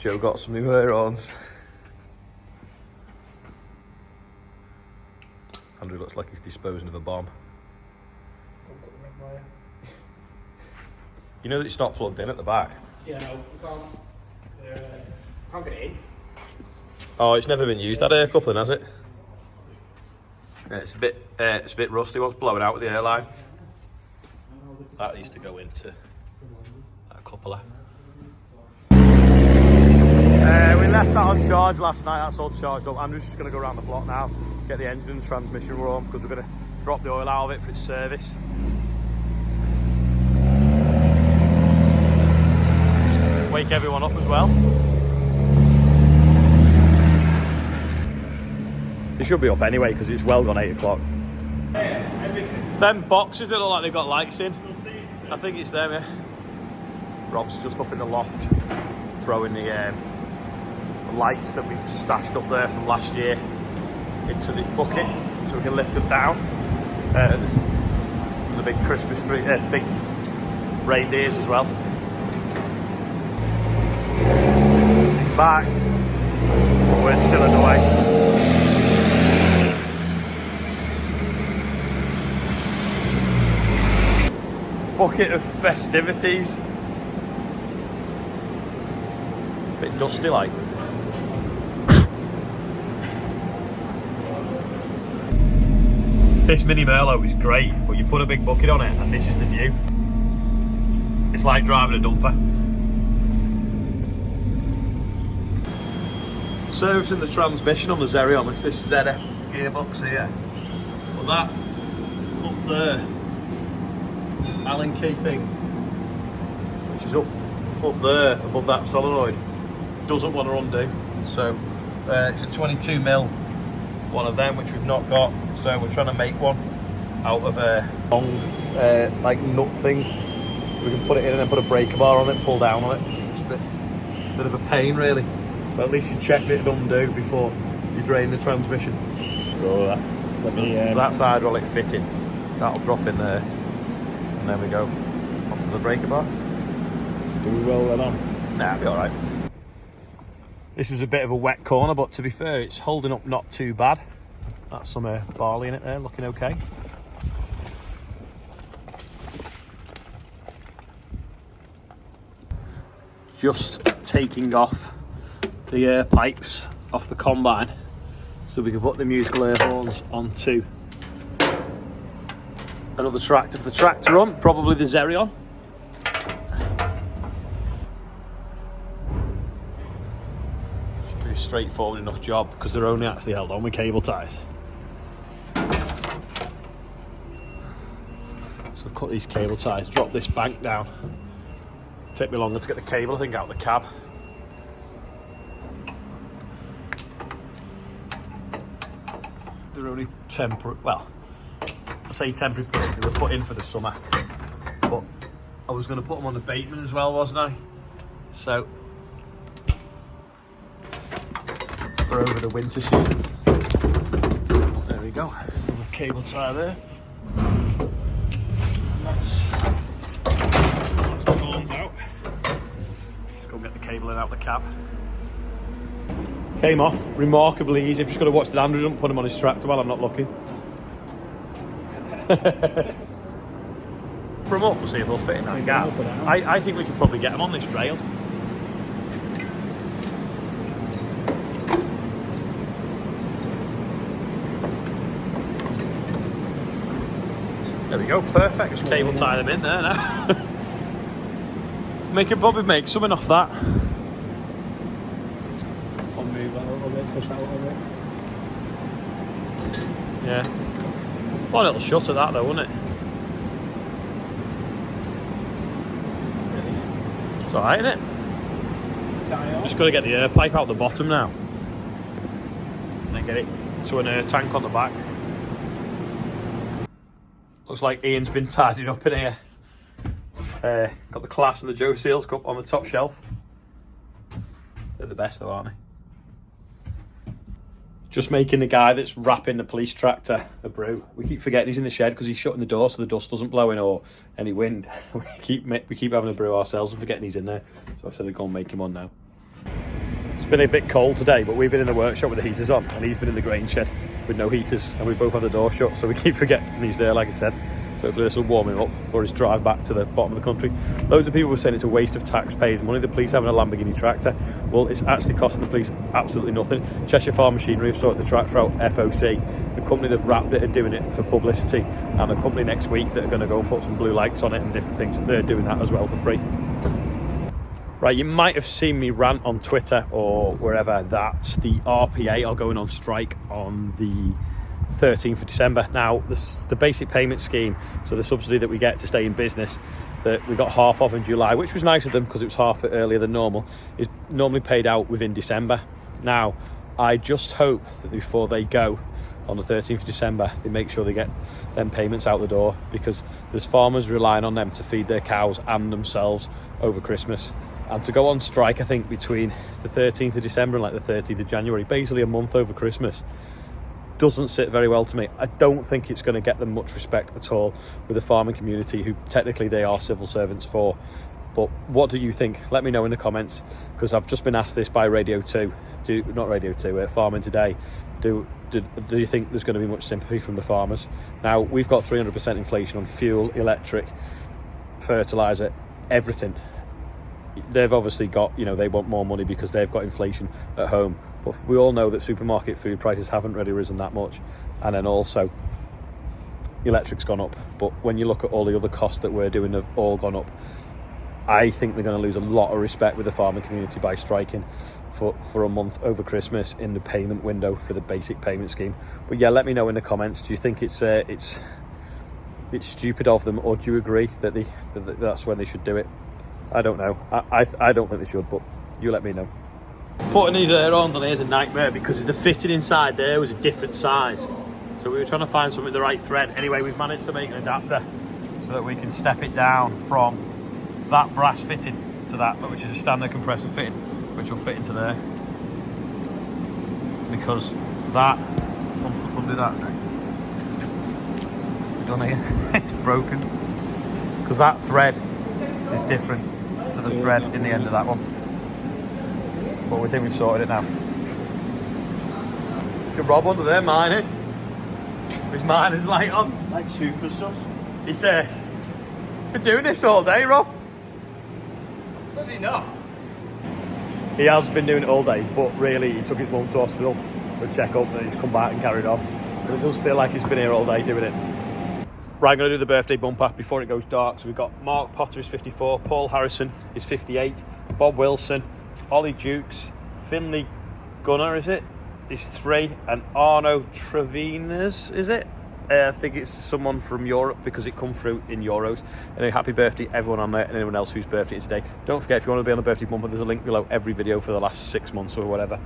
Joe got some new air-ons. Andrew looks like he's disposing of a bomb. Don't cut the red wire. You know that it's not plugged in at the back? Yeah, no, we can't get it in. Oh, it's never been used, that air coupling, has it? Yeah, it's a bit rusty. What's blowing out with the airline? That used to go into that coupler. We left that on charge last night. That's all charged up. Andrew's just going to go around the block now, get the engine and the transmission warm, because we're going to drop the oil out of it for its service. Wake everyone up as well. It should be up anyway because it's well gone 8 o'clock. Them boxes that look like they've got lights in. I think it's them, yeah. Rob's just up in the loft throwing the lights that we've stashed up there from last year into the bucket so we can lift them down. The big Christmas tree, big reindeers as well. He's back, but we're still in the way. Bucket of festivities. Bit dusty like. This mini Merlot is great, but you put a big bucket on it and this is the view. It's like driving a dumper. Servicing the transmission on the Xerion, it's this ZF gearbox here. But that up there, Allen key thing, which is up there above that solenoid, doesn't want to undo. So it's a 22mm one of them, which we've not got. So we're trying to make one out of a long like nut thing. We can put it in and then put a breaker bar on it, pull down on it. It's a bit of a pain really, but at least you checked it undo before you drain the transmission. So that's hydraulic fitting. That'll drop in there. And then we go onto the breaker bar. Do we roll that on? Nah, it'll be alright. This is a bit of a wet corner, but to be fair, it's holding up not too bad. That's some barley in it there, looking okay. Just taking off the air pipes off the combine so we can put the musical air horns onto another tractor for the tractor run, probably the Xerion. Should be a straightforward enough job because they're only actually held on with cable ties. So I've cut these cable ties, drop this bank down. Take me longer to get the cable, I think, out of the cab. They're only temporary, well, I say temporary, they were put in for the summer, but I was going to put them on the bateman as well, wasn't I? So for over the winter season. There we go, another cable tie there. That's the horns out. Just go get the cable in out the cab. Came off remarkably easy. I've just got to watch that Andrew don't put him on his tractor while I'm not looking. From up, we'll see if they'll fit in that gap. I think we could probably get them on this rail. There we go, perfect. Just cable tie them in there now. We could probably make something off that. I'll move that a little bit, push that a little bit. Yeah. One little shut at that though, wouldn't it? It's alright, isn't it? Just got to get the air pipe out the bottom now. And then get it to an air tank on the back. Looks like Ian's been tidying up in here. Got the Claas and the Joe Seals cup on the top shelf. They're the best though, aren't they? Just making the guy that's wrapping the police tractor a brew. We keep forgetting he's in the shed because he's shutting the door so the dust doesn't blow in or any wind. we keep having a brew ourselves and forgetting he's in there. So I said I'd go and make him one now. been a bit cold today, but we've been in the workshop with the heaters on, and he's been in the grain shed with no heaters, and we both have the door shut, so we keep forgetting he's there, like I said. So hopefully this will warm him up for his drive back to the bottom of the country. Loads of people were saying it's a waste of taxpayers' money, the police having a Lamborghini tractor. Well, it's actually costing the police absolutely nothing. Cheshire Farm Machinery have sorted the tractor out, FOC. The company that wrapped it are doing it for publicity, and a company next week that are going to go and put some blue lights on it and different things, they're doing that as well for free. Right, you might have seen me rant on Twitter or wherever that the RPA are going on strike on the 13th of December. Now, the basic payment scheme, so the subsidy that we get to stay in business, that we got half of in July, which was nice of them because it was half earlier than normal, is normally paid out within December. Now, I just hope that before they go on the 13th of December, they make sure they get them payments out the door, because there's farmers relying on them to feed their cows and themselves over Christmas. And to go on strike, I think, between the 13th of December and like the 30th of January, basically a month over Christmas, doesn't sit very well to me. I don't think it's going to get them much respect at all with the farming community, who technically they are civil servants for. But what do you think? Let me know in the comments, because I've just been asked this by Farming Today. Do you think there's going to be much sympathy from the farmers? Now, we've got 300% inflation on fuel, electric, fertiliser, everything. They've obviously got, they want more money because they've got inflation at home. But we all know that supermarket food prices haven't really risen that much. And then also, electric's gone up. But when you look at all the other costs that we're doing, they've all gone up. I think they're going to lose a lot of respect with the farming community by striking for a month over Christmas in the payment window for the basic payment scheme. But yeah, let me know in the comments. Do you think it's stupid of them, or do you agree that that's when they should do it? I don't know. I don't think they should, but you let me know. Putting these air-ons on here is a nightmare because the fitting inside there was a different size. So we were trying to find something the right thread. Anyway, we've managed to make an adapter so that we can step it down from that brass fitting to that, which is a standard compressor fitting, which will fit into there. Because that, undo that a sec. It's done here. It's broken. Because that thread is different to the thread in the end of that one. But we think we've sorted it now. Good Rob under there, mining. His miner's light on. Like super stuff. He's been doing this all day, Rob. Bloody not. He has been doing it all day, but really he took his mum to hospital for a check-up and he's come back and carried on. But it does feel like he's been here all day doing it. Right, I'm going to do the birthday bumper before it goes dark. So we've got Mark Potter is 54, Paul Harrison is 58, Bob Wilson, Ollie Dukes, Finley Gunner, is 3, and Arno Trevinas, is it? I think it's someone from Europe because it come through in euros. Anyway, happy birthday everyone on there and anyone else whose birthday is today. Don't forget, if you want to be on the birthday bumper, there's a link below every video for the last 6 months or whatever.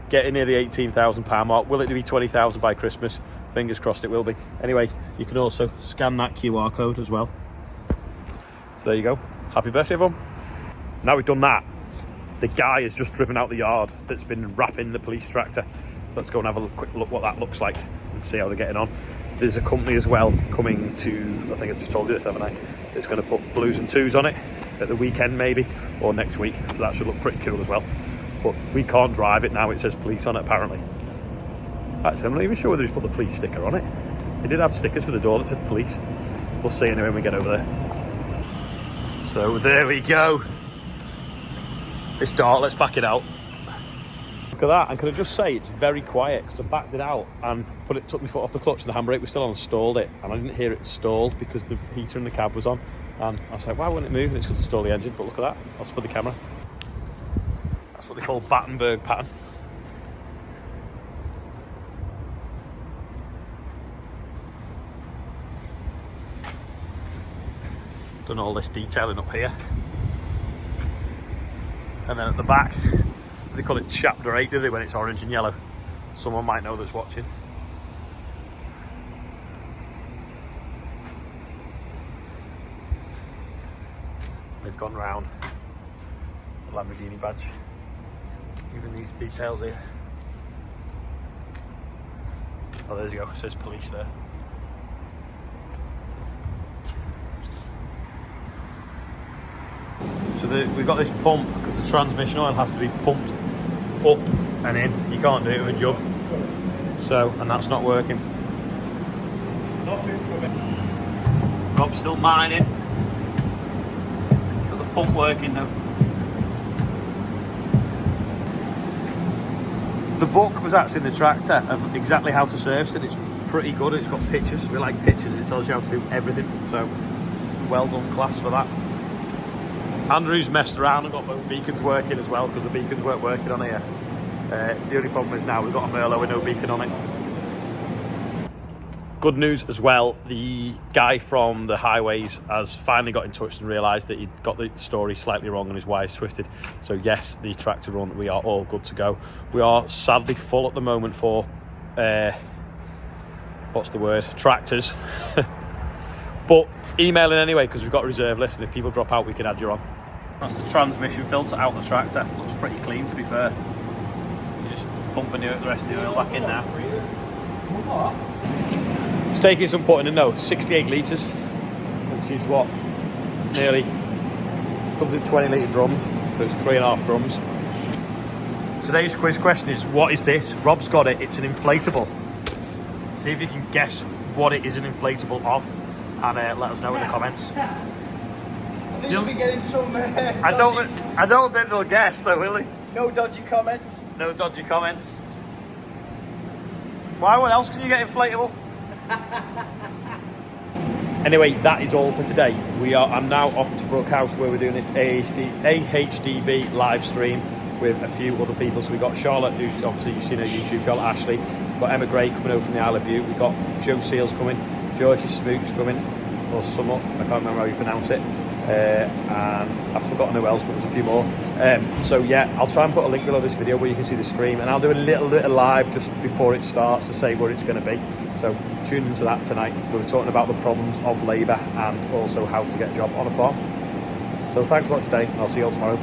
Getting near the £18,000 mark. Will it be 20,000 by Christmas? Fingers crossed it will be. Anyway, you can also scan that QR code as well. So there you go. Happy birthday everyone. Now we've done that, the guy has just driven out the yard that's been wrapping the police tractor. So let's go and have a quick look what that looks like and see how they're getting on. There's a company as well coming to, I think I just told you this, haven't I? It's going to put blues and twos on it at the weekend maybe, or next week. So that should look pretty cool as well. But we can't drive it now, it says police on it apparently. Actually, I'm not even sure whether he's put the police sticker on it. He did have stickers for the door that said police. We'll see anyway when we get over there. So there we go. It's dark, let's back it out. Look at that, and can I just say it's very quiet because I backed it out and took my foot off the clutch and the handbrake was still on and stalled it, and I didn't hear it stalled because the heater in the cab was on, and I was like, why wouldn't it move? And it's because it stalled the engine. But look at that, I'll split the camera. That's what they call Battenberg pattern. Done all this detailing up here. And then at the back, they call it chapter 8, do they, when it's orange and yellow? Someone might know that's watching. It's gone round the Lamborghini badge. Even these details here. Oh, there you go, it says police there. So we've got this pump because the transmission oil has to be pumped up and in. You can't do it with a jug. So, and that's not working. Nothing from it. Rob's still mining. He's got the pump working now. The book was actually in the tractor of exactly how to service it. It's pretty good. It's got pictures. We like pictures. It tells you how to do everything. So, well done, Claas, for that. Andrew's messed around and got both beacons working as well because the beacons weren't working on here. The only problem is now we've got a Merlot with no beacon on it. Good news as well, the guy from the highways has finally got in touch and realised that he'd got the story slightly wrong and his wires twisted. So yes, the tractor run, we are all good to go. We are sadly full at the moment for, what's the word, tractors. But emailing anyway because we've got a reserve list and if people drop out we can add you on. That's the transmission filter out the tractor. Looks pretty clean to be fair. You're just pumping the rest of the oil back in now. It's taking some putting in though, 68 litres, which is what, nearly, comes in 20 litre drums, so it's 3.5 drums. Today's quiz question is, what is this? Rob's got it, it's an inflatable. See if you can guess what it is an inflatable of, and let us know in the comments. I think you'll be getting some I don't think they'll guess though, will they? no dodgy comments. No dodgy comments. Why, what else can you get inflatable? Anyway, that is all for today. I'm now off to Brookhouse where we're doing this ahdb live stream with a few other people. So we got Charlotte, who's obviously you've seen her YouTube, Charlotte Ashley. We've got Emma Gray coming over from the Isle of Bute. We've got Joe Seals coming, Georgie Smooks coming, or Summit, I can't remember how you pronounce it. And I've forgotten who else, but there's a few more. So yeah, I'll try and put a link below this video where you can see the stream, and I'll do a little bit of live just before it starts to say where it's going to be. So tune into that tonight. We're talking about the problems of labour and also how to get a job on a farm. So thanks for watching today, and I'll see you all tomorrow.